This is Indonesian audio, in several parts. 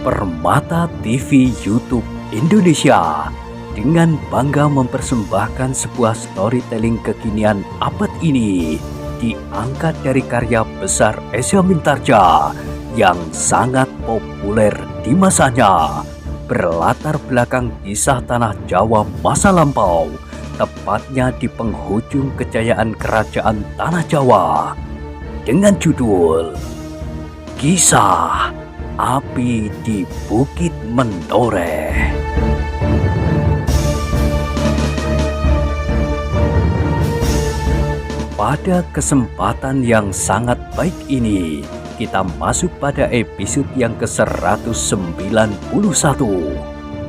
Permata TV YouTube Indonesia dengan bangga mempersembahkan sebuah storytelling kekinian abad ini diangkat dari karya besar Esa Mintardja yang sangat populer di masanya, berlatar belakang kisah tanah Jawa masa lampau, tepatnya di penghujung kejayaan kerajaan tanah Jawa, dengan judul Kisah Api di Bukit Mentoreh. Pada kesempatan yang sangat baik ini, kita masuk pada episode yang ke-191.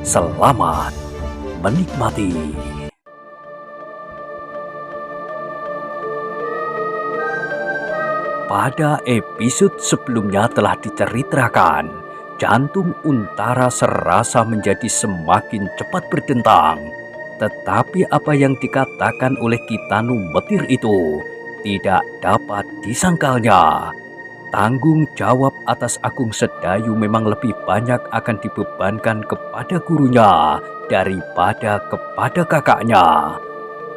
Selamat menikmati. Pada episode sebelumnya telah diceritakan, jantung Untara serasa menjadi semakin cepat berdentang. Tetapi apa yang dikatakan oleh Kitanu Metir itu tidak dapat disangkalnya. Tanggung jawab atas Agung Sedayu memang lebih banyak akan dibebankan kepada gurunya daripada kepada kakaknya.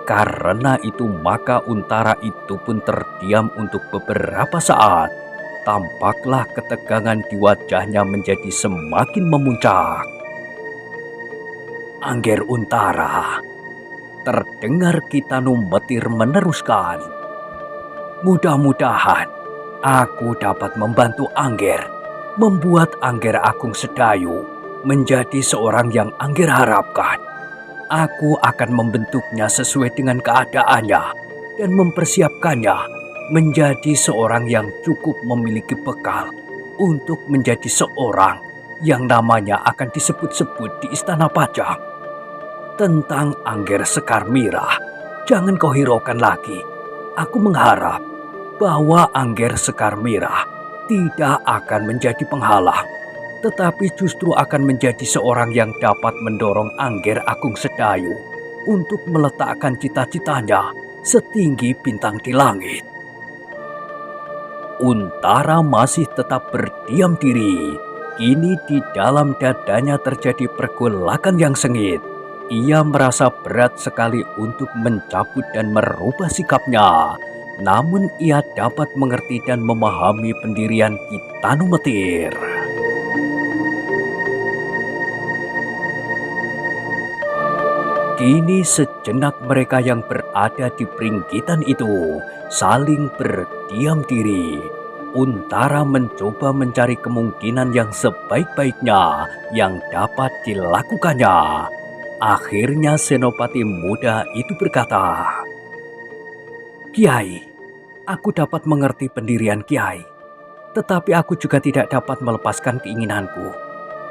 Karena itu maka Untara itu pun terdiam untuk beberapa saat. Tampaklah ketegangan di wajahnya menjadi semakin memuncak. Angger Untara, terdengar Kitanu Metir meneruskan. Mudah-mudahan aku dapat membantu Angger, membuat Angger Agung Sedayu menjadi seorang yang Angger harapkan. Aku akan membentuknya sesuai dengan keadaannya dan mempersiapkannya menjadi seorang yang cukup memiliki bekal untuk menjadi seorang yang namanya akan disebut-sebut di Istana Pajang. Tentang Angger Sekar Mirah, jangan kau hiraukan lagi. Aku mengharap bahwa Angger Sekar Mirah tidak akan menjadi penghalang, tetapi justru akan menjadi seorang yang dapat mendorong Angger Agung Sedayu untuk meletakkan cita-citanya setinggi bintang di langit. Untara masih tetap berdiam diri. Kini di dalam dadanya terjadi pergolakan yang sengit. Ia merasa berat sekali untuk mencabut dan merubah sikapnya. Namun ia dapat mengerti dan memahami pendirian Kitanu Metir. Kini sejenak mereka yang berada di peringgitan itu saling berdiam diri. Untara mencoba mencari kemungkinan yang sebaik-baiknya yang dapat dilakukannya. Akhirnya Senopati muda itu berkata, Kiai, aku dapat mengerti pendirian Kiai, tetapi aku juga tidak dapat melepaskan keinginanku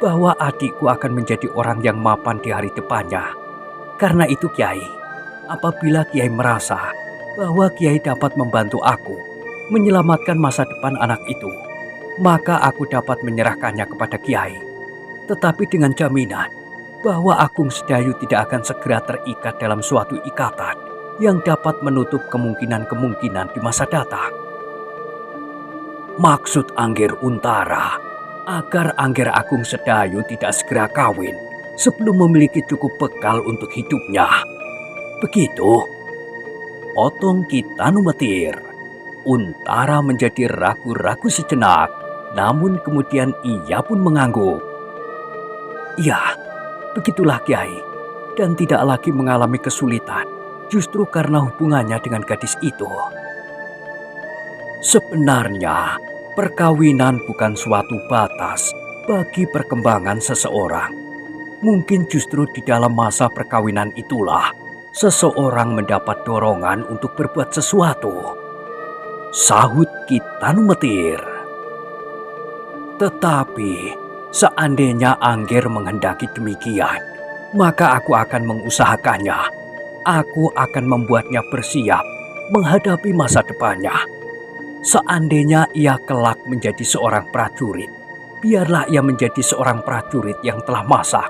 bahwa adikku akan menjadi orang yang mapan di hari depannya. Karena itu Kiai, apabila Kiai merasa bahwa Kiai dapat membantu aku menyelamatkan masa depan anak itu, maka aku dapat menyerahkannya kepada Kiai. Tetapi dengan jaminan bahwa Agung Sedayu tidak akan segera terikat dalam suatu ikatan yang dapat menutup kemungkinan-kemungkinan di masa datang. Maksud Angger Untara agar Angger Agung Sedayu tidak segera kawin sebelum memiliki cukup bekal untuk hidupnya. Begitu? Potong Kitanu Metir. Untara menjadi ragu-ragu sejenak, namun kemudian ia pun mengangguk. Ya, begitulah Kiai, dan tidak lagi mengalami kesulitan justru karena hubungannya dengan gadis itu. Sebenarnya, perkawinan bukan suatu batas bagi perkembangan seseorang. Mungkin justru di dalam masa perkawinan itulah seseorang mendapat dorongan untuk berbuat sesuatu. Sahut Kitanu Metir. Tetapi seandainya Angger menghendaki demikian, maka aku akan mengusahakannya. Aku akan membuatnya bersiap menghadapi masa depannya. Seandainya ia kelak menjadi seorang prajurit, biarlah ia menjadi seorang prajurit yang telah masak.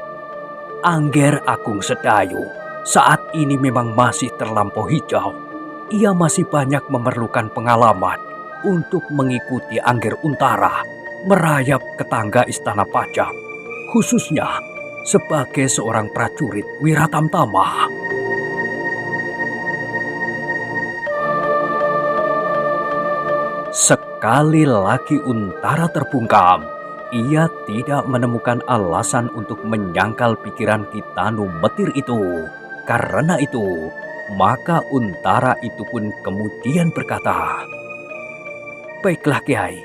Angger Agung Sedayu saat ini memang masih terlampau hijau. Ia masih banyak memerlukan pengalaman untuk mengikuti Angger Untara merayap ke tangga Istana Pajang khususnya sebagai seorang prajurit Wiratamtama. Sekali lagi Untara terbungkam. Ia tidak menemukan alasan untuk menyangkal pikiran Kitanu Metir itu. Karena itu, maka Untara itu pun kemudian berkata, "Baiklah Kiai,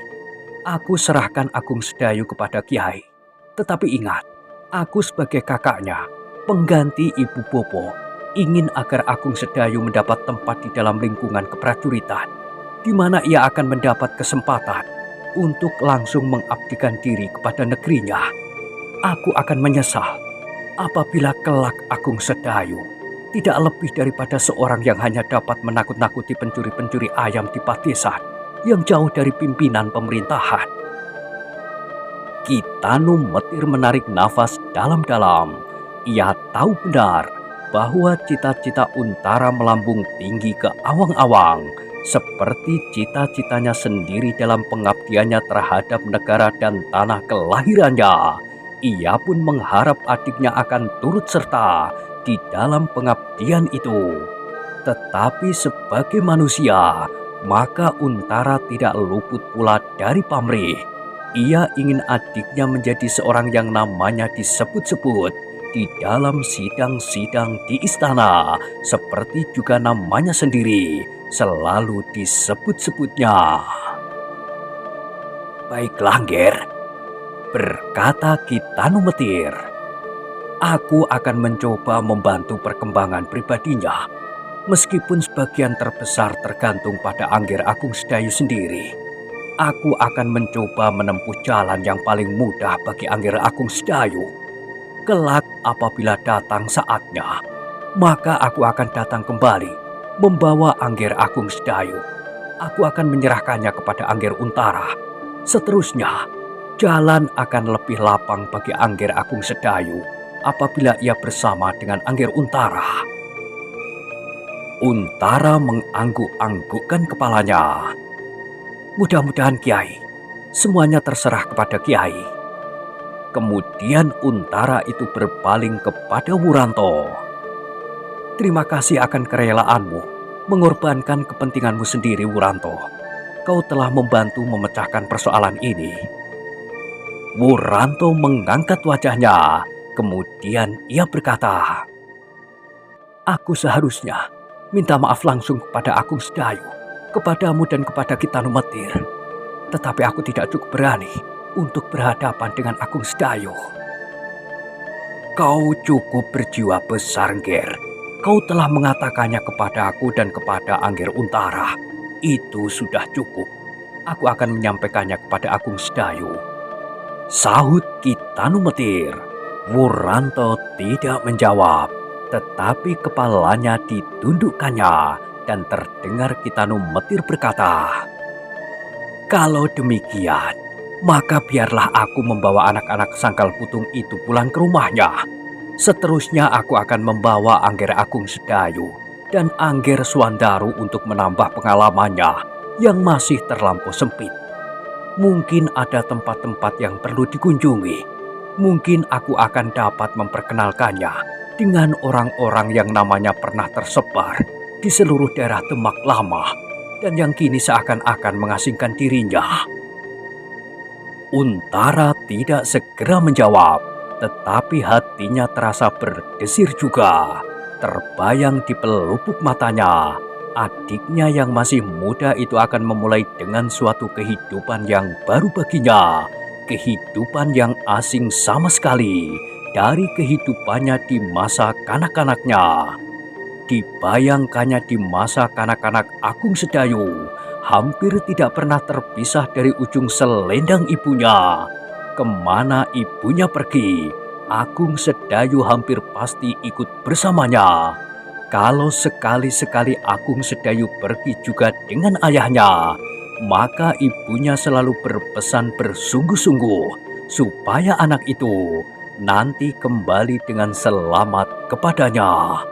aku serahkan Agung Sedayu kepada Kiai. Tetapi ingat, aku sebagai kakaknya, pengganti Ibu Bopo, ingin agar Agung Sedayu mendapat tempat di dalam lingkungan keprajuritan, di mana ia akan mendapat kesempatan untuk langsung mengabdikan diri kepada negerinya. Aku akan menyesal apabila kelak Agung Sedayu tidak lebih daripada seorang yang hanya dapat menakut-nakuti pencuri-pencuri ayam di Padesan yang jauh dari pimpinan pemerintahan." Kitanu Metir menarik nafas dalam-dalam. Ia tahu benar bahwa cita-cita Untara melambung tinggi ke awang-awang, seperti cita-citanya sendiri dalam pengabdiannya terhadap negara dan tanah kelahirannya. Ia pun mengharap adiknya akan turut serta di dalam pengabdian itu. Tetapi sebagai manusia, maka Untara tidak luput pula dari pamrih. Ia ingin adiknya menjadi seorang yang namanya disebut-sebut di dalam sidang-sidang di istana, seperti juga namanya sendiri selalu disebut-sebutnya. "Baiklah, Angger," berkata Kitanu Metir. "Aku akan mencoba membantu perkembangan pribadinya, meskipun sebagian terbesar tergantung pada Angger Agung Sedayu sendiri. Aku akan mencoba menempuh jalan yang paling mudah bagi Angger Agung Sedayu. Kelak apabila datang saatnya, maka aku akan datang kembali membawa Angger Agung Sedayu. Aku akan menyerahkannya kepada Angger Untara. Seterusnya, jalan akan lebih lapang bagi Angger Agung Sedayu apabila ia bersama dengan Angger Untara." Untara mengangguk-anggukkan kepalanya. "Mudah-mudahan Kiai, semuanya terserah kepada Kiai." Kemudian Untara itu berpaling kepada Wuranto. "Terima kasih akan kerelaanmu mengorbankan kepentinganmu sendiri, Wuranto. Kau telah membantu memecahkan persoalan ini." Wuranto mengangkat wajahnya, kemudian ia berkata, "Aku seharusnya minta maaf langsung kepada Agung Sedayu, kepadamu dan kepada Kitanu Metir. Tetapi aku tidak cukup berani untuk berhadapan dengan Agung Sedayu." "Kau cukup berjiwa besar, Angger. Kau telah mengatakannya kepada aku dan kepada Angger Untara. Itu sudah cukup. Aku akan menyampaikannya kepada Agung Sedayu," sahut Kitanu Metir. Wuranto tidak menjawab, tetapi kepalanya ditundukkannya dan terdengar Kitanu Metir berkata, "Kalau demikian, maka biarlah aku membawa anak-anak Sangkal Putung itu pulang ke rumahnya. Seterusnya aku akan membawa Angger Agung Sedayu dan Angger Swandaru untuk menambah pengalamannya yang masih terlampau sempit. Mungkin ada tempat-tempat yang perlu dikunjungi. Mungkin aku akan dapat memperkenalkannya dengan orang-orang yang namanya pernah tersebar di seluruh daerah Demak lama dan yang kini seakan-akan mengasingkan dirinya." Untara tidak segera menjawab, tetapi hatinya terasa berdesir juga. Terbayang di pelupuk matanya, adiknya yang masih muda itu akan memulai dengan suatu kehidupan yang baru baginya. Kehidupan yang asing sama sekali dari kehidupannya di masa kanak-kanaknya. Dibayangkannya di masa kanak-kanak Agung Sedayu hampir tidak pernah terpisah dari ujung selendang ibunya. Kemana ibunya pergi, Agung Sedayu hampir pasti ikut bersamanya. Kalau sekali-sekali Agung Sedayu pergi juga dengan ayahnya, maka ibunya selalu berpesan bersungguh-sungguh supaya anak itu nanti kembali dengan selamat kepadanya.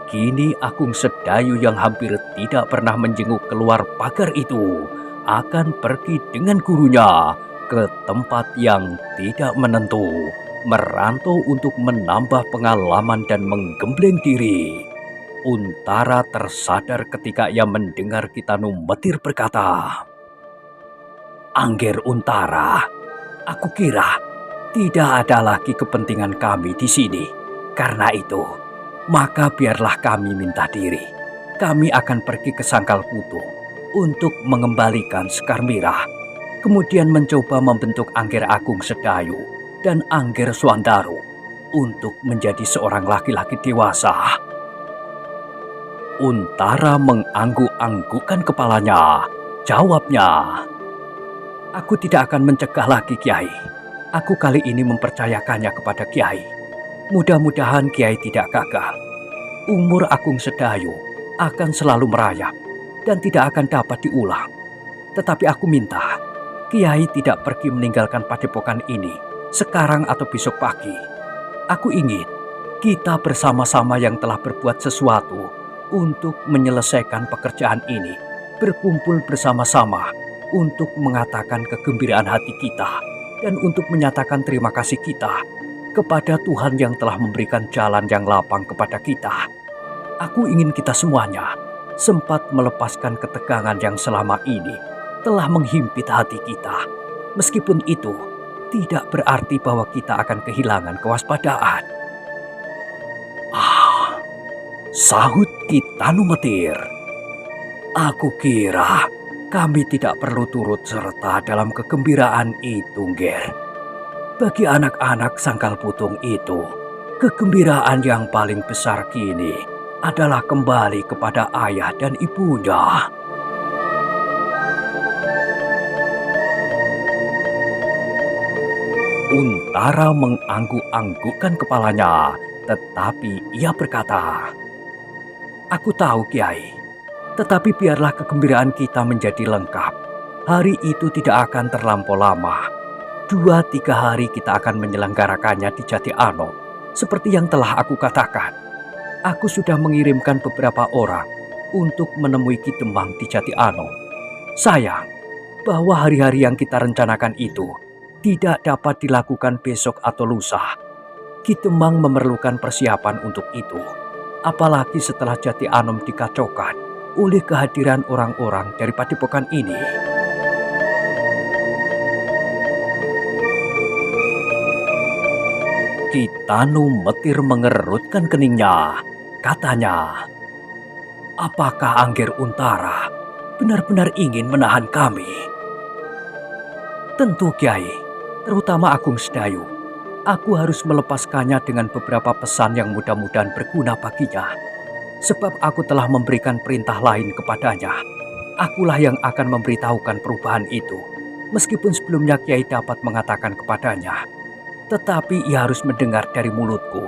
Kini Agung Sedayu yang hampir tidak pernah menjenguk keluar pagar itu akan pergi dengan gurunya ke tempat yang tidak menentu, merantau untuk menambah pengalaman dan menggembleng diri. Untara tersadar ketika ia mendengar Kitanu Metir berkata, "Angger Untara, aku kira tidak ada lagi kepentingan kami di sini. Karena itu, maka biarlah kami minta diri. Kami akan pergi ke Sangkal Putung untuk mengembalikan Sekar Mirah, kemudian mencoba membentuk Angger Agung Sedayu dan Angger Swandaru untuk menjadi seorang laki-laki dewasa." Untara mengangguk-anggukkan kepalanya. Jawabnya, "Aku tidak akan mencegah lagi, Kiai. Aku kali ini mempercayakannya kepada Kiai. Mudah-mudahan Kiai tidak gagal. Umur Agung Sedayu akan selalu merayap dan tidak akan dapat diulang. Tetapi aku minta Kiai tidak pergi meninggalkan padepokan ini sekarang atau besok pagi. Aku ingin kita bersama-sama yang telah berbuat sesuatu untuk menyelesaikan pekerjaan ini berkumpul bersama-sama untuk mengatakan kegembiraan hati kita dan untuk menyatakan terima kasih kita kepada Tuhan yang telah memberikan jalan yang lapang kepada kita. Aku ingin kita semuanya sempat melepaskan ketegangan yang selama ini telah menghimpit hati kita. Meskipun itu tidak berarti bahwa kita akan kehilangan kewaspadaan." Sahut Kitanu Metir, "Aku kira kami tidak perlu turut serta dalam kegembiraan itu, Nger. Bagi anak-anak Sangkal Putung itu, kegembiraan yang paling besar kini adalah kembali kepada ayah dan ibunya." Untara mengangguk-anggukkan kepalanya, tetapi ia berkata, "Aku tahu, Kiai. Tetapi biarlah kegembiraan kita menjadi lengkap. Hari itu tidak akan terlampau lama. 2-3 hari kita akan menyelenggarakannya di Jati Anom. Seperti yang telah aku katakan, aku sudah mengirimkan beberapa orang untuk menemui Ki Demang di Jati Anom. Sayang bahwa hari-hari yang kita rencanakan itu tidak dapat dilakukan besok atau lusa. Ki Demang memerlukan persiapan untuk itu. Apalagi setelah Jati Anom dikacaukan oleh kehadiran orang-orang dari padepokan ini." Kitanu Metir mengerutkan keningnya. Katanya, "Apakah Angger Untara benar-benar ingin menahan kami?" "Tentu, Kiai, terutama Agung Sedayu. Aku harus melepaskannya dengan beberapa pesan yang mudah-mudahan berguna baginya. Sebab aku telah memberikan perintah lain kepadanya. Akulah yang akan memberitahukan perubahan itu. Meskipun sebelumnya Kiai dapat mengatakan kepadanya. Tetapi ia harus mendengar dari mulutku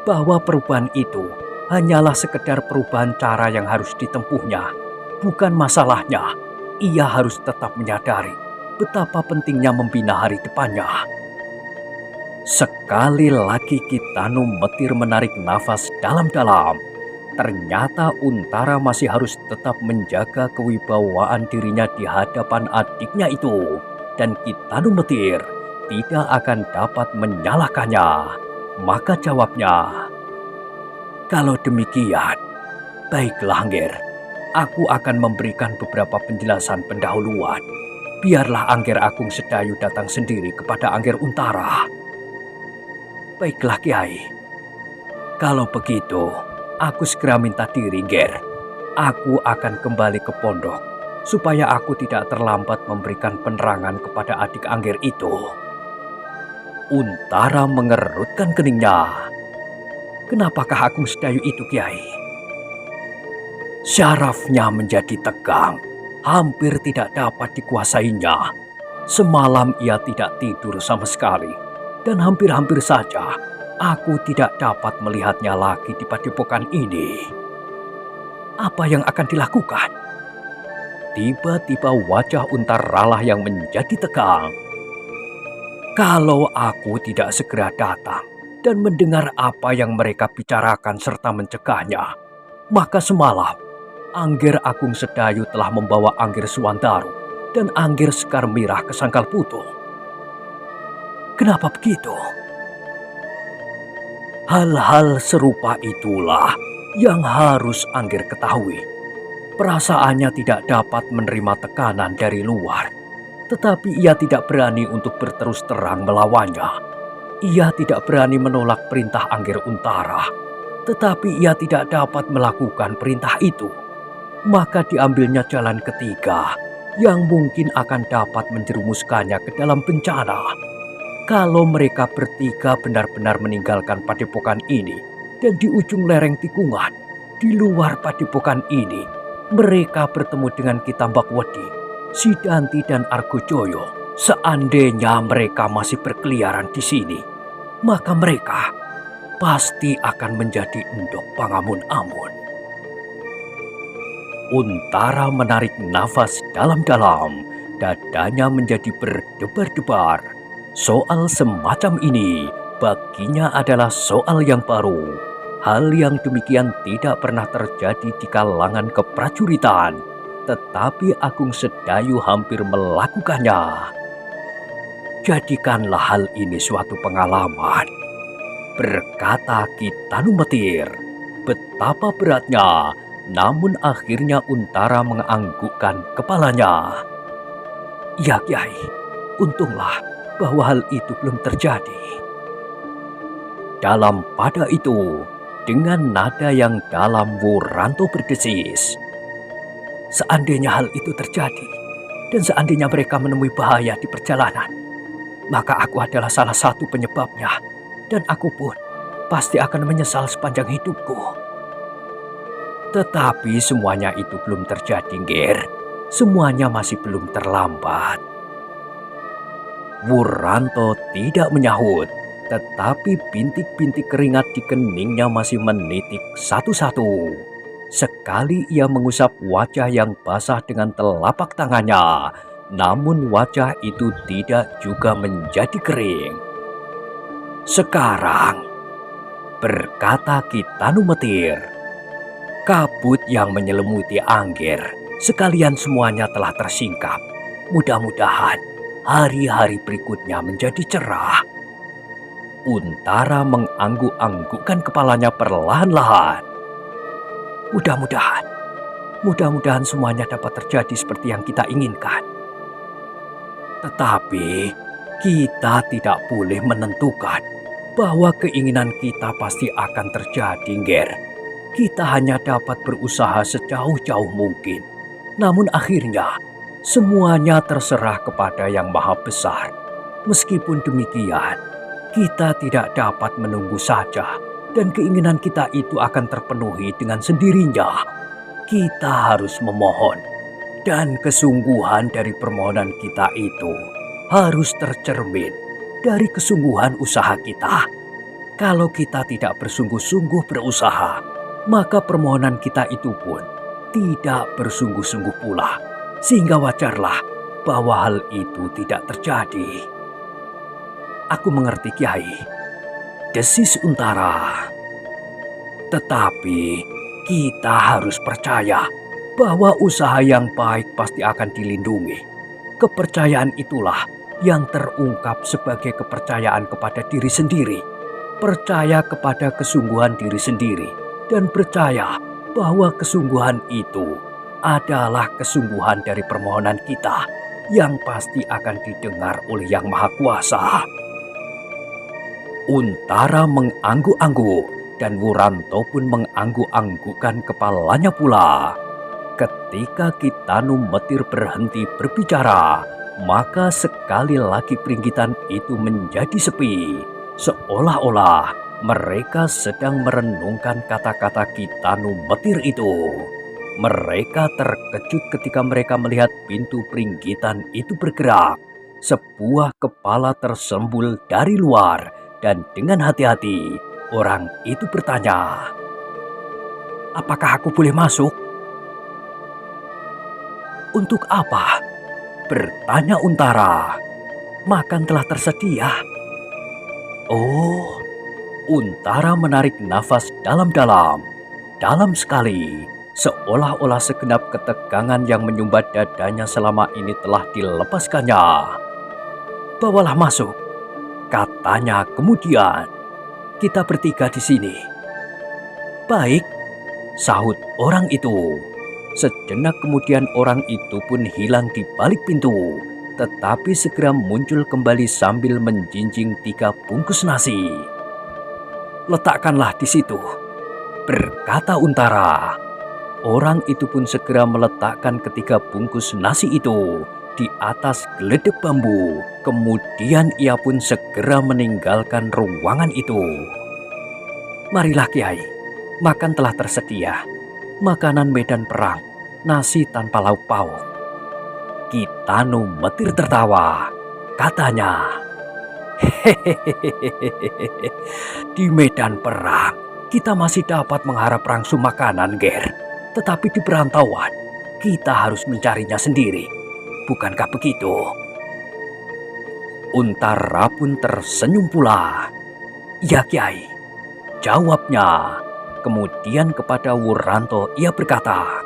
bahwa perubahan itu hanyalah sekedar perubahan cara yang harus ditempuhnya. Bukan masalahnya, ia harus tetap menyadari betapa pentingnya membina hari depannya." Sekali lagi Kitanu Metir menarik nafas dalam-dalam. Ternyata Untara masih harus tetap menjaga kewibawaan dirinya di hadapan adiknya itu. Dan Kitanu Metir tidak akan dapat menyalahkannya. Maka jawabnya, "Kalau demikian, baiklah Angger. Aku akan memberikan beberapa penjelasan pendahuluan. Biarlah Angger Agung Sedayu datang sendiri kepada Angger Untara." "Baiklah, Kiai. Kalau begitu, aku segera minta diri, Nger. Aku akan kembali ke pondok, supaya aku tidak terlambat memberikan penerangan kepada adik Angger itu." Untara mengerutkan keningnya. "Kenapakah Agung Sedayu itu, Kiai?" Syarafnya menjadi tegang, hampir tidak dapat dikuasainya. Semalam ia tidak tidur sama sekali. Dan hampir-hampir saja aku tidak dapat melihatnya lagi di padepokan ini. Apa yang akan dilakukan? Tiba-tiba wajah Untara lah yang menjadi tegang. Kalau aku tidak segera datang dan mendengar apa yang mereka bicarakan serta mencegahnya, maka semalam Angger Agung Sedayu telah membawa Angger Swandaru dan Angger Sekar Mirah ke Sangkal Putung. Kenapa begitu? Hal-hal serupa itulah yang harus Angger ketahui. Perasaannya tidak dapat menerima tekanan dari luar, tetapi ia tidak berani untuk berterus terang melawannya. Ia tidak berani menolak perintah Angger Untara, tetapi ia tidak dapat melakukan perintah itu. Maka diambilnya jalan ketiga yang mungkin akan dapat menjerumuskannya ke dalam bencana. Kalau mereka bertiga benar-benar meninggalkan padepokan ini dan di ujung lereng tikungan, di luar padepokan ini, mereka bertemu dengan Kitambakwedi, Sidanti dan Argojoyo. Seandainya mereka masih berkeliaran di sini, maka mereka pasti akan menjadi endok Pangamun-amun. Untara menarik nafas dalam-dalam, dadanya menjadi berdebar-debar. Soal semacam ini baginya adalah soal yang baru. Hal yang demikian tidak pernah terjadi di kalangan keprajuritan, tetapi Agung Sedayu hampir melakukannya. Jadikanlah hal ini suatu pengalaman, berkata Ki Tanumetir. Betapa beratnya, namun akhirnya Untara menganggukkan kepalanya. Ya Kyai, untunglah bahwa hal itu belum terjadi. Dalam pada itu, dengan nada yang dalam Wuranto berdesis. Seandainya hal itu terjadi, dan seandainya mereka menemui bahaya di perjalanan, maka aku adalah salah satu penyebabnya, dan aku pun pasti akan menyesal sepanjang hidupku. Tetapi semuanya itu belum terjadi, Nger. Semuanya masih belum terlambat. Wuranto tidak menyahut, tetapi bintik-bintik keringat di keningnya masih menitik satu-satu. Sekali ia mengusap wajah yang basah dengan telapak tangannya, namun wajah itu tidak juga menjadi kering. Sekarang, berkata Ki Tanumetir, kabut yang menyelimuti Angger, sekalian semuanya telah tersingkap. Mudah-mudahan hari-hari berikutnya menjadi cerah. Untara mengangguk-anggukkan kepalanya perlahan-lahan. Mudah-mudahan semuanya dapat terjadi seperti yang kita inginkan. Tetapi kita tidak boleh menentukan bahwa keinginan kita pasti akan terjadi, Nger. Kita hanya dapat berusaha sejauh-jauh mungkin. Namun akhirnya semuanya terserah kepada Yang Maha Besar. Meskipun demikian, kita tidak dapat menunggu saja, dan keinginan kita itu akan terpenuhi dengan sendirinya. Kita harus memohon, dan kesungguhan dari permohonan kita itu harus tercermin dari kesungguhan usaha kita. Kalau kita tidak bersungguh-sungguh berusaha, maka permohonan kita itu pun tidak bersungguh-sungguh pula, sehingga wajarlah bahwa hal itu tidak terjadi. Aku mengerti, Kiai, desis Untara. Tetapi kita harus percaya bahwa usaha yang baik pasti akan dilindungi. Kepercayaan itulah yang terungkap sebagai kepercayaan kepada diri sendiri, percaya kepada kesungguhan diri sendiri, dan percaya bahwa kesungguhan itu adalah kesungguhan dari permohonan kita yang pasti akan didengar oleh Yang Maha Kuasa. Untara mengangguk-angguk dan Wuranto pun mengangguk-anggukkan kepalanya pula. Ketika Ki Tanumetir berhenti berbicara, maka sekali lagi peringgitan itu menjadi sepi, seolah-olah mereka sedang merenungkan kata-kata Ki Tanumetir itu. Mereka terkejut ketika mereka melihat pintu peringgitan itu bergerak. Sebuah kepala tersembul dari luar, dan dengan hati-hati orang itu bertanya, "Apakah aku boleh masuk?" "Untuk apa?" bertanya Untara. "Makan telah tersedia." Oh, Untara menarik nafas dalam-dalam, dalam sekali, seolah-olah segenap ketegangan yang menyumbat dadanya selama ini telah dilepaskannya. "Bawalah masuk," katanya kemudian. kita bertiga di sini." "Baik," sahut orang itu. Sejenak kemudian orang itu pun hilang di balik pintu, tetapi segera muncul kembali sambil menjinjing 3 bungkus nasi. "Letakkanlah di situ," berkata Untara. Orang itu pun segera meletakkan ketiga bungkus nasi itu di atas geledek bambu. Kemudian ia pun segera meninggalkan ruangan itu. "Marilah Kiai, makan telah tersedia. Makanan medan perang, nasi tanpa lauk pauk." Kitano Metir tertawa. Katanya, "Hehehe, di medan perang kita masih dapat mengharap rangsum makanan, Ger. Tetapi di perantauan kita harus mencarinya sendiri. Bukankah begitu?" Untara pun tersenyum pula. "Ya Kiai," jawabnya. Kemudian kepada Wuranto ia berkata,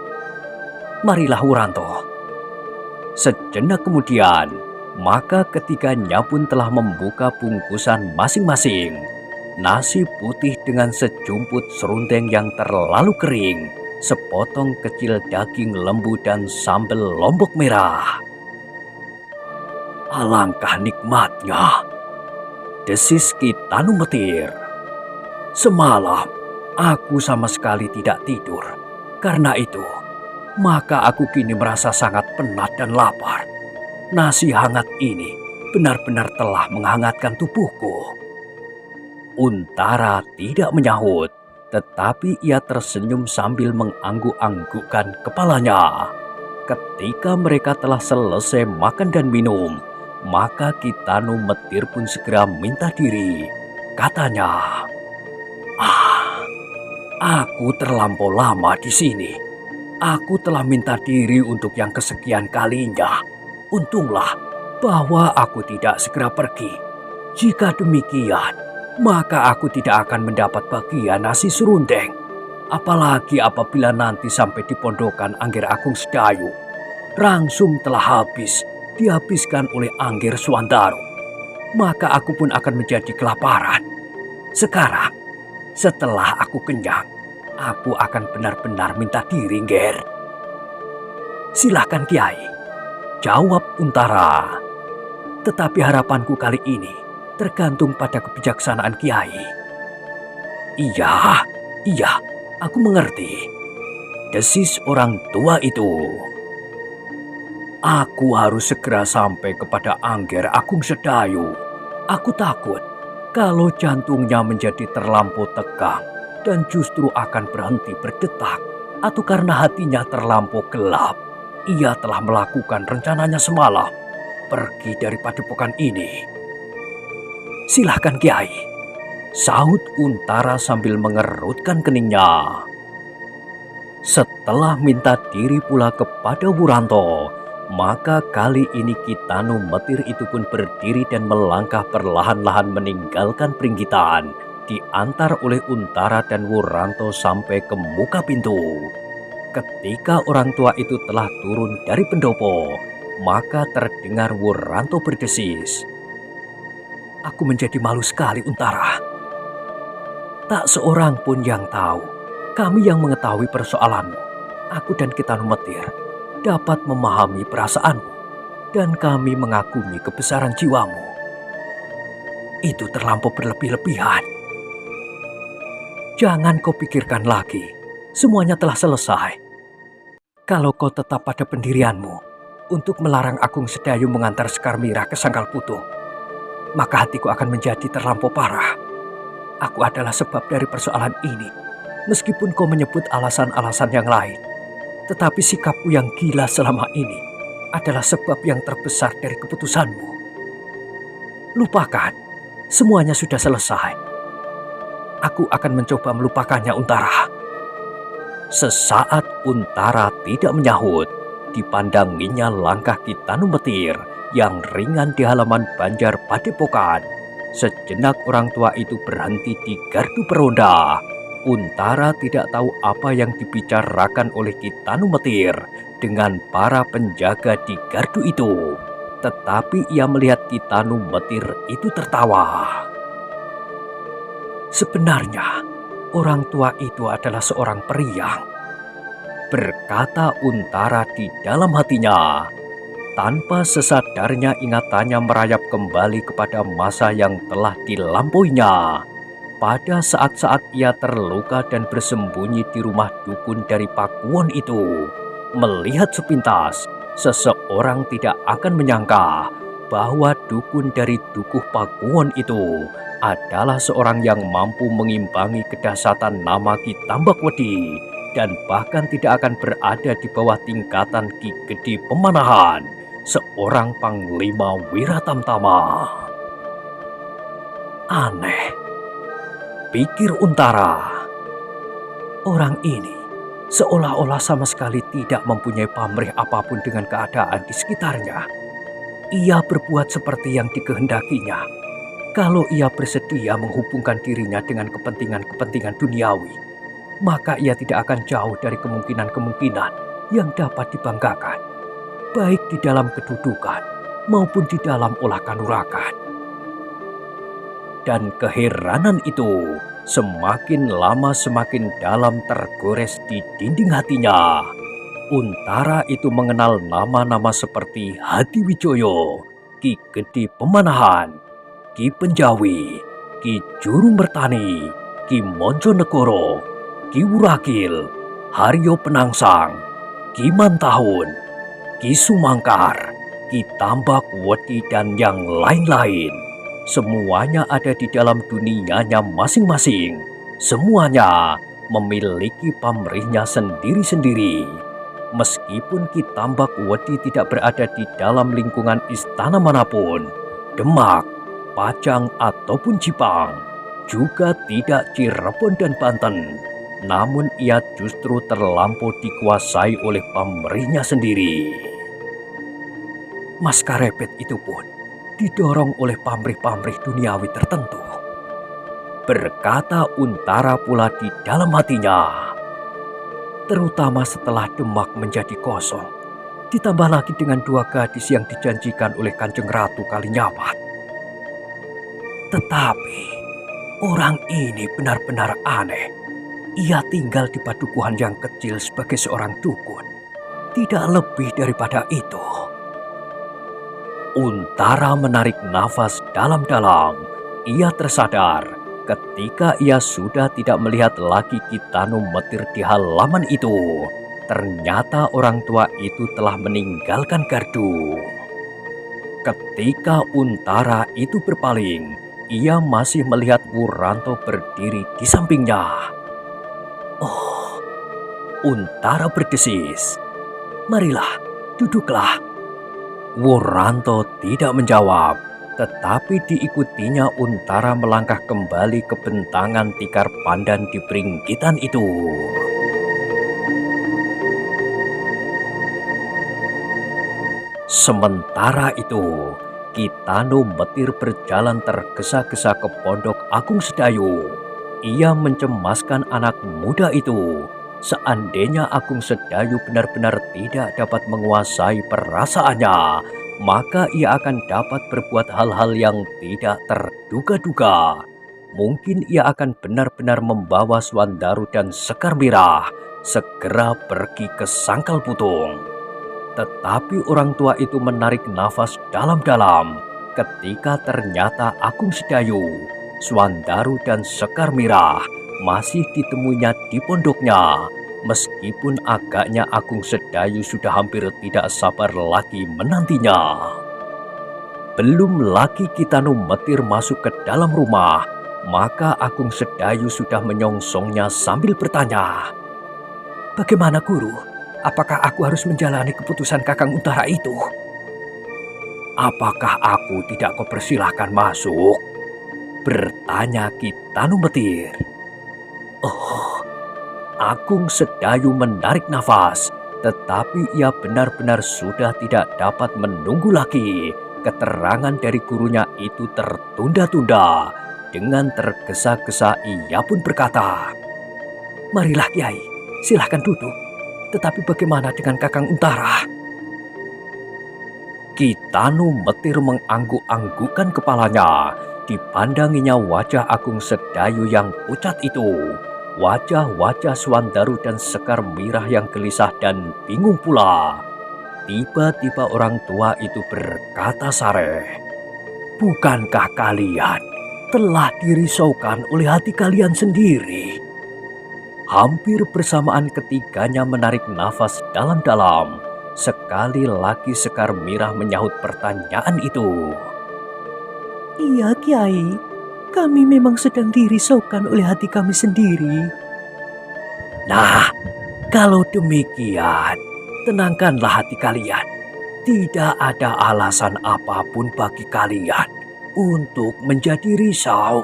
"Marilah Wuranto." Sejenak kemudian, maka ketiganya pun telah membuka bungkusan masing-masing. Nasi putih dengan sejumput serundeng yang terlalu kering, sepotong kecil daging lembu dan sambal lombok merah. "Alangkah nikmatnya," desis Kitano Metir. "Semalam aku sama sekali tidak tidur. Karena itu, maka aku kini merasa sangat penat dan lapar. Nasi hangat ini benar-benar telah menghangatkan tubuhku." Untara tidak menyahut, tetapi ia tersenyum sambil mengangguk-anggukkan kepalanya. Ketika mereka telah selesai makan dan minum, maka Kitano Metir pun segera minta diri. Katanya, "Aku terlampau lama di sini. Aku telah minta diri untuk yang kesekian kalinya. Untunglah bahwa aku tidak segera pergi. Jika demikian, maka aku tidak akan mendapat bagian nasi serundeng. Apalagi apabila nanti sampai di pondokan Angger Agung Sedayu, rangsum telah dihabiskan oleh Angger Swandaro. Maka aku pun akan menjadi kelaparan. Sekarang, setelah aku kenyang, aku akan benar-benar minta diri, Ger." "Silahkan Kiai," jawab Untara. "Tetapi harapanku kali ini tergantung pada kebijaksanaan Kiai." Iya, aku mengerti," desis orang tua itu. "Aku harus segera sampai kepada Angger Agung Sedayu. Aku takut kalau jantungnya menjadi terlampau tegang dan justru akan berhenti berdetak, atau karena hatinya terlampau gelap, ia telah melakukan rencananya semalam, pergi dari padepokan ini." "Silahkan Kiai," sahut Untara sambil mengerutkan keningnya. Setelah minta diri pula kepada Wuranto, maka kali ini Kitano Metir itu pun berdiri dan melangkah perlahan-lahan meninggalkan peringgitan, diantar oleh Untara dan Wuranto sampai ke muka pintu. Ketika orang tua itu telah turun dari pendopo, maka terdengar Wuranto berdesis, "Aku menjadi malu sekali, Untara. Tak seorang pun yang tahu. Kami yang mengetahui persoalanmu, aku dan Kitano Metir, dapat memahami perasaanmu, dan kami mengagumi kebesaran jiwamu. Itu terlampau berlebih-lebihan. Jangan kau pikirkan lagi, semuanya telah selesai. Kalau kau tetap pada pendirianmu untuk melarang Agung Sedayu mengantar Sekar Mirah ke Sangkal Putung, maka hatiku akan menjadi terlampau parah. Aku adalah sebab dari persoalan ini, meskipun kau menyebut alasan-alasan yang lain. Tetapi sikapku yang gila selama ini adalah sebab yang terbesar dari keputusanmu. Lupakan, semuanya sudah selesai. Aku akan mencoba melupakannya, Untara." Sesaat Untara tidak menyahut, dipandanginya langkah Kitano Metir yang ringan di halaman Banjar Padepokan. Sejenak orang tua itu berhenti di gardu peronda. Untara tidak tahu apa yang dibicarakan oleh Kitano Metir dengan para penjaga di gardu itu. Tetapi ia melihat Kitano Metir itu tertawa. Sebenarnya, orang tua itu adalah seorang periang, berkata Untara di dalam hatinya. Tanpa sesadarnya ingatannya merayap kembali kepada masa yang telah dilampauinya. Pada saat-saat ia terluka dan bersembunyi di rumah dukun dari Pakuwon itu, melihat sepintas, seseorang tidak akan menyangka bahwa dukun dari Dukuh Pakuwon itu adalah seorang yang mampu mengimbangi kedahsyatan nama Ki Tambakwedi dan bahkan tidak akan berada di bawah tingkatan Ki Gede Pemanahan, seorang panglima Wiratamtama. Aneh, pikir Untara. Orang ini seolah-olah sama sekali tidak mempunyai pamrih apapun dengan keadaan di sekitarnya. Ia berbuat seperti yang dikehendakinya. Kalau ia bersedia menghubungkan dirinya dengan kepentingan-kepentingan duniawi, maka ia tidak akan jauh dari kemungkinan-kemungkinan yang dapat dibanggakan, baik di dalam kedudukan maupun di dalam olah kanuragan. Dan keheranan itu semakin lama semakin dalam tergores di dinding hatinya. Untara itu mengenal nama-nama seperti Hadiwijoyo, Ki Gede Pemanahan, Ki Penjawi, Ki Juru Mertani, Ki Monjonegoro, Ki Wurakil, Haryo Penangsang, Ki Mantahun, Ki Sumangkar, Ki Tambakwedi, dan yang lain-lain. Semuanya ada di dalam dunianya masing-masing. Semuanya memiliki pamrihnya sendiri-sendiri. Meskipun Ki Tambakwedi tidak berada di dalam lingkungan istana manapun, Demak, Pajang ataupun Jipang, juga tidak Cirebon dan Banten, namun ia justru terlampau dikuasai oleh pamrihnya sendiri. Mas Karepet itu pun didorong oleh pamrih-pamrih duniawi tertentu, berkata Untara pula di dalam hatinya. Terutama setelah Demak menjadi kosong, ditambah lagi dengan 2 gadis yang dijanjikan oleh Kanjeng Ratu Kalinyawat. Tetapi orang ini benar-benar aneh. Ia tinggal di padukuhan yang kecil sebagai seorang dukun, tidak lebih daripada itu. Untara menarik nafas dalam-dalam. Ia tersadar ketika ia sudah tidak melihat lagi Ki Tanu Metir di halaman itu. Ternyata orang tua itu telah meninggalkan gardu. Ketika Untara itu berpaling, ia masih melihat Wuranto berdiri di sampingnya. Oh, Untara berdesis. Marilah, duduklah. Wuranto tidak menjawab, tetapi diikutinya Untara melangkah kembali ke bentangan tikar pandan di peringgitan itu. Sementara itu, Ki Tanu Metir berjalan tergesa-gesa ke Pondok Agung Sedayu. Ia mencemaskan anak muda itu. Seandainya Agung Sedayu benar-benar tidak dapat menguasai perasaannya, maka ia akan dapat berbuat hal-hal yang tidak terduga-duga. Mungkin ia akan benar-benar membawa Swandaru dan Sekar Mirah segera pergi ke Sangkal Putung. Tetapi orang tua itu menarik nafas dalam-dalam ketika ternyata Agung Sedayu, Swandaru, dan Sekar Mirah masih ditemuinya di pondoknya. Meskipun agaknya Agung Sedayu sudah hampir tidak sabar lagi menantinya. Belum lagi Ki Tanu Metir masuk ke dalam rumah, maka Agung Sedayu sudah menyongsongnya sambil bertanya, "Bagaimana Guru? Apakah aku harus menjalani keputusan Kakang Untara itu?" "Apakah aku tidak kau persilahkan masuk?" bertanya Ki Tanu Metir. Oh, Agung Sedayu menarik nafas, tetapi ia benar-benar sudah tidak dapat menunggu lagi. Keterangan dari gurunya itu tertunda-tunda. Dengan tergesa-gesa ia pun berkata, "Marilah Kiai, silahkan duduk. Tetapi bagaimana dengan Kakang Untara?" Ki Tanu Metir mengangguk-anggukkan kepalanya. Dipandanginya wajah Agung Sedayu yang pucat itu, wajah-wajah Swandaru dan Sekar Mirah yang gelisah dan bingung pula. Tiba-tiba orang tua itu berkata sareh, "Bukankah kalian telah dirisaukan oleh hati kalian sendiri?" Hampir bersamaan ketiganya menarik nafas dalam-dalam. Sekali lagi Sekar Mirah menyahut pertanyaan itu. Iya, Kiai. Kami memang sedang dirisaukan oleh hati kami sendiri. Nah, kalau demikian, tenangkanlah hati kalian. Tidak ada alasan apapun bagi kalian untuk menjadi risau.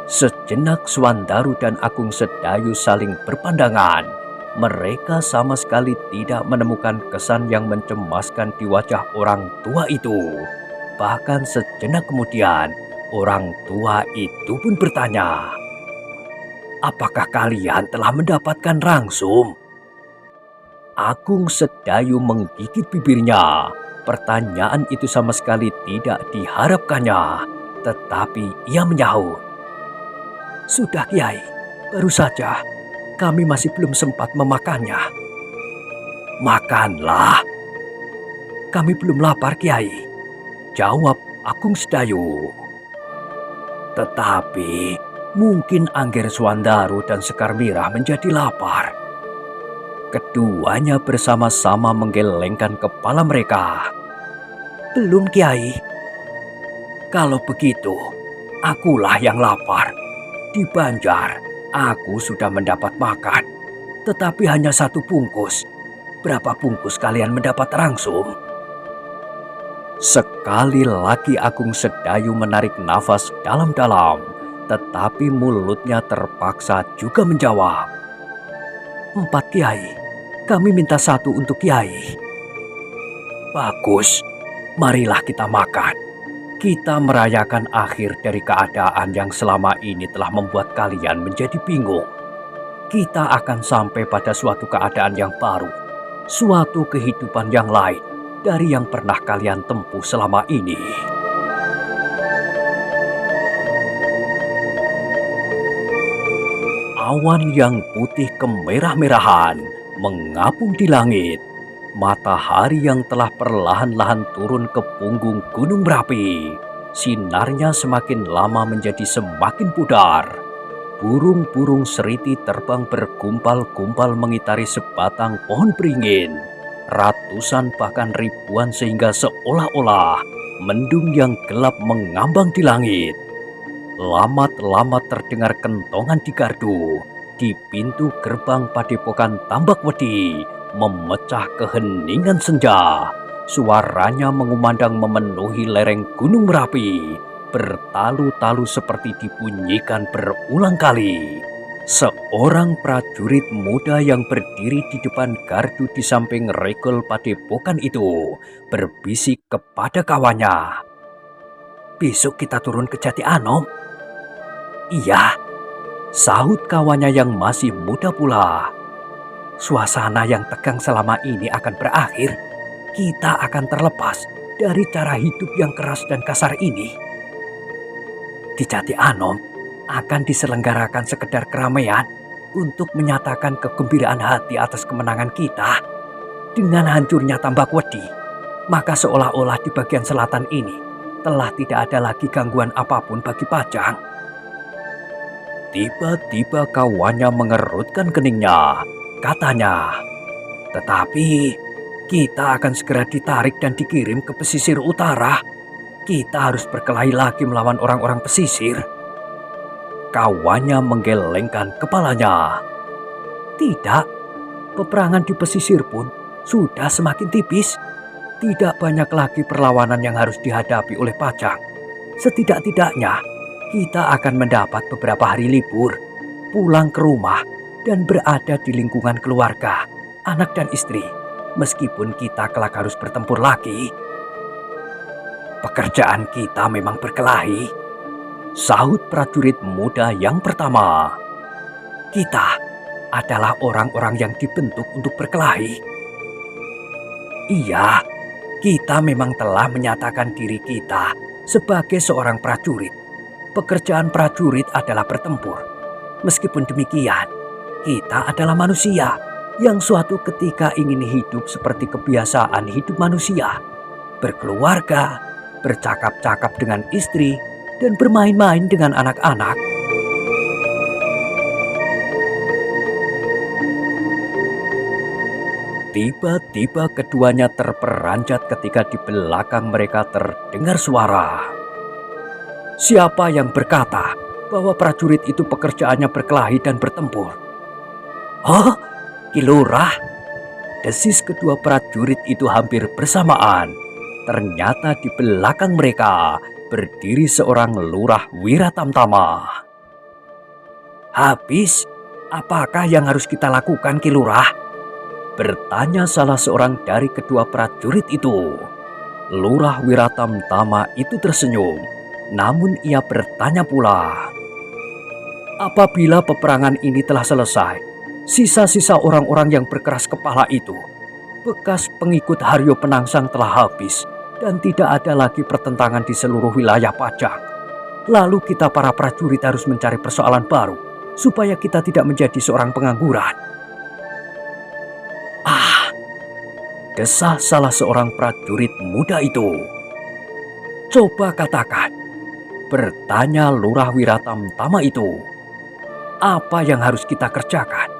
Sejenak Swandaru dan Agung Sedayu saling berpandangan. Mereka sama sekali tidak menemukan kesan yang mencemaskan di wajah orang tua itu. Bahkan sejenak kemudian, orang tua itu pun bertanya, "Apakah kalian telah mendapatkan rangsum?" Agung Sedayu menggigit bibirnya. Pertanyaan itu sama sekali tidak diharapkannya. Tetapi ia menyahut, "Sudah, Kiai. Baru saja. Kami masih belum sempat memakannya." "Makanlah." "Kami belum lapar, Kiai," jawab Agung Sedayu. "Tetapi mungkin Angger Swandaru dan Sekar Mirah menjadi lapar." Keduanya bersama-sama menggelengkan kepala mereka. Belum, Kiai. "Kalau begitu, akulah yang lapar. Di Banjar, aku sudah mendapat makan, tetapi hanya 1 bungkus. Berapa bungkus kalian mendapat rangsum?" Sekali lagi Agung Sedayu menarik nafas dalam-dalam, tetapi mulutnya terpaksa juga menjawab, 4, Kiai. Kami minta 1 untuk Kiai. "Bagus, marilah kita makan. Kita merayakan akhir dari keadaan yang selama ini telah membuat kalian menjadi bingung. Kita akan sampai pada suatu keadaan yang baru, suatu kehidupan yang lain dari yang pernah kalian tempuh selama ini." Awan yang putih kemerah-merahan mengapung di langit. Matahari yang telah perlahan-lahan turun ke punggung gunung berapi. Sinarnya semakin lama menjadi semakin pudar. Burung-burung seriti terbang bergumpal-gumpal mengitari sebatang pohon beringin. Ratusan bahkan ribuan sehingga seolah-olah mendung yang gelap mengambang di langit. Lamat-lamat terdengar kentongan di gardu. Di pintu gerbang Padepokan Tambakwedi memecah keheningan senja. Suaranya mengumandang memenuhi lereng Gunung Merapi, bertalu-talu seperti dibunyikan berulang kali. Seorang prajurit muda yang berdiri di depan gardu di samping regol Padepokan itu berbisik kepada kawannya, "Besok kita turun ke Jati Anom." "Iya," sahut kawannya yang masih muda pula. "Suasana yang tegang selama ini akan berakhir. Kita akan terlepas dari cara hidup yang keras dan kasar ini. Di Jati Anom akan diselenggarakan sekedar keramaian untuk menyatakan kegembiraan hati atas kemenangan kita. Dengan hancurnya Tambakwedi, maka seolah-olah di bagian selatan ini telah tidak ada lagi gangguan apapun bagi Pajang." Tiba-tiba kawannya mengerutkan keningnya. Katanya, "Tetapi kita akan segera ditarik dan dikirim ke pesisir utara. Kita harus berkelahi lagi melawan orang-orang pesisir." Kawannya menggelengkan kepalanya. "Tidak, peperangan di pesisir pun sudah semakin tipis. Tidak banyak lagi perlawanan yang harus dihadapi oleh Pajang. Setidak-tidaknya kita akan mendapat beberapa hari libur, pulang ke rumah, dan berada di lingkungan keluarga, anak dan istri, meskipun kita kelak harus bertempur lagi." "Pekerjaan kita memang berkelahi," sahut prajurit muda yang pertama. "Kita adalah orang-orang yang dibentuk untuk berkelahi." "Iya, kita memang telah menyatakan diri kita Sebagai seorang prajurit, pekerjaan prajurit adalah bertempur. Meskipun demikian, kita adalah manusia yang suatu ketika ingin hidup seperti kebiasaan hidup manusia. Berkeluarga, bercakap-cakap dengan istri, dan bermain-main dengan anak-anak. Tiba-tiba keduanya terperanjat ketika di belakang mereka terdengar suara. Siapa yang berkata bahwa prajurit itu pekerjaannya berkelahi dan bertempur? Oh, Ki Lurah, desis kedua prajurit itu hampir bersamaan. Ternyata di belakang mereka berdiri seorang lurah Wiratamtama. Habis, apakah yang harus kita lakukan, Ki Lurah? Bertanya salah seorang dari kedua prajurit itu. Lurah Wiratamtama itu tersenyum, namun ia bertanya pula. Apabila peperangan ini telah selesai, sisa-sisa orang-orang yang berkeras kepala itu, bekas pengikut Haryo Penangsang telah habis dan tidak ada lagi pertentangan di seluruh wilayah Pajang. Lalu kita para prajurit harus mencari persoalan baru supaya kita tidak menjadi seorang pengangguran. Desah salah seorang prajurit muda itu. Coba katakan, bertanya Lurah Wiratamtama itu. Apa yang harus kita kerjakan?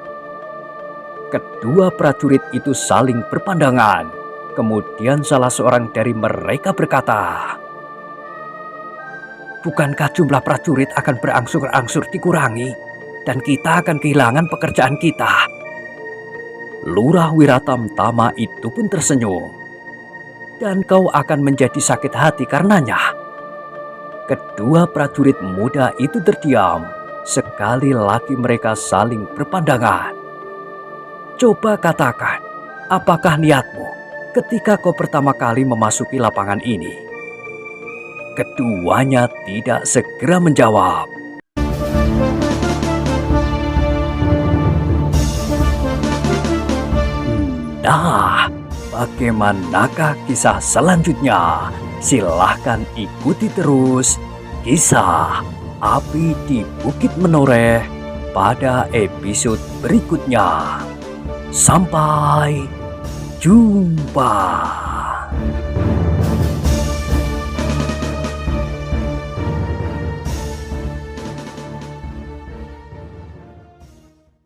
Kedua prajurit itu saling berpandangan. Kemudian salah seorang dari mereka berkata, bukankah jumlah prajurit akan berangsur-angsur dikurangi dan kita akan kehilangan pekerjaan kita? Lurah Wiratamtama itu pun tersenyum. Dan kau akan menjadi sakit hati karenanya. Kedua prajurit muda itu terdiam. Sekali lagi mereka saling berpandangan. Coba katakan, apakah niatmu ketika kau pertama kali memasuki lapangan ini? Keduanya tidak segera menjawab. Nah, bagaimanakah kisah selanjutnya? Silahkan ikuti terus kisah Api di Bukit Menoreh pada episode berikutnya. Sampai jumpa.